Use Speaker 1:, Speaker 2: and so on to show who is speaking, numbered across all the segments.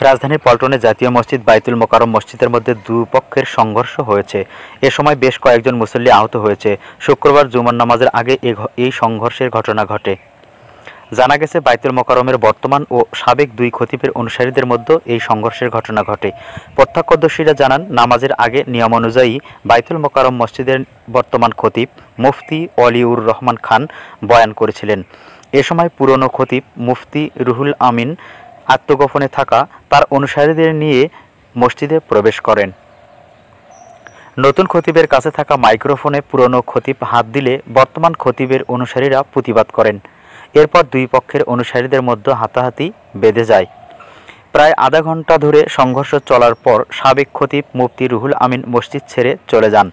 Speaker 1: রাজধানীর পল্টনে জাতীয় মসজিদ বাইতুল মোকাররম মসজিদের মধ্যে দুপক্ষের সংঘর্ষ হয়েছে। এ সময় বেশ কয়েকজন মুসল্লি আহত হয়েছে। শুক্রবার জুমার নামাজের আগে এই সংঘর্ষের ঘটনা ঘটে। জানা গেছে, বাইতুল মোকাররমের বর্তমান ও সাবেক দুই খতিবের অনুসারীদের মধ্যে এই সংঘর্ষের ঘটনা ঘটে। প্রত্যক্ষদর্শীরা জানান, নামাজের আগে নিয়ম অনুযায়ী বাইতুল মোকাররম মসজিদের বর্তমান খতিব মুফতি ওয়ালিউর রহমান খান বয়ান করেছিলেন। এ সময় পুরনো খতিব মুফতি রুহুল আমিন আত্মগোপনে থাকা তার অনুসারীদের নিয়ে মসজিদে প্রবেশ করেন। নতুন খতিবের কাছে থাকা মাইক্রোফোনে পুরনো খতিব হাত দিলে বর্তমান খতিবের অনুসারীরা প্রতিবাদ করেন। এরপর দুই পক্ষের অনুসারীদের মধ্যে হাতাহাতি বেঁধে যায়। প্রায় আধা ঘন্টা ধরে সংঘর্ষ চলার পর সাবেক খতিব মুফতি রুহুল আমিন মসজিদ ছেড়ে চলে যান।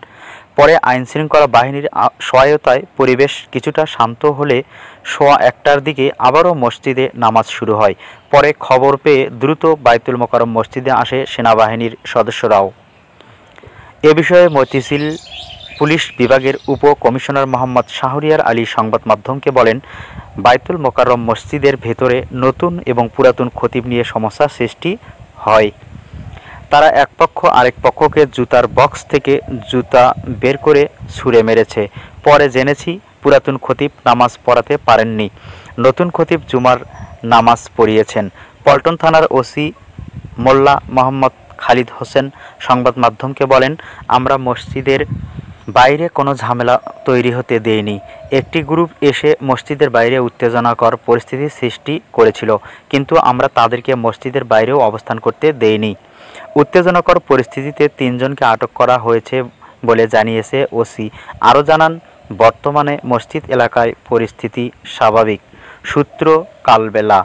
Speaker 1: পরে আইনশৃঙ্খলা বাহিনীর সহায়তায় পরিবেশ কিছুটা শান্ত হলে সোয়া ১টার দিকে আবারও মসজিদে নামাজ শুরু হয়। পরে খবর পেয়ে দ্রুত বাইতুল মোকাররম মসজিদে আসে সেনাবাহিনীর সদস্যরাও। এ বিষয়ে মতিঝিল পুলিশ বিভাগের উপ কমিশনার মোহাম্মদ শাহরিয়ার আলী সংবাদ মাধ্যমকে বলেন, বাইতুল মোকাররম মসজিদের ভেতরে নতুন এবং পুরাতন খতিব নিয়ে সমস্যা সৃষ্টি হয়। তারা এক পক্ষ আরেক পক্ষকে জুতার বক্স থেকে জুতা বের করে ছুঁড়ে মেরেছে। পরে জেনেছি, পুরাতন খতিব নামাজ পড়াতে পারেননি, নতুন খতিব জুমার নামাজ পড়িয়েছেন। পল্টন থানার ওসি মোল্লা মোহাম্মদ খালিদ হোসেন সংবাদ মাধ্যমকে বলেন, আমরা মসজিদের বাইরে কোনো ঝামেলা তৈরি হতে দেইনি। একটি গ্রুপ এসে মসজিদের বাইরে উত্তেজনাকর পরিস্থিতির সৃষ্টি করেছিল, কিন্তু আমরা তাদেরকে মসজিদের বাইরেও অবস্থান করতে দেইনি। উত্তেজনাকর পরিস্থিতিতে ৩ জনকে আটক করা হয়েছে বলে জানিয়েছে ওসি। আরও জানান, বর্তমানে মসজিদ এলাকায় পরিস্থিতি স্বাভাবিক। সূত্র কালবেলা।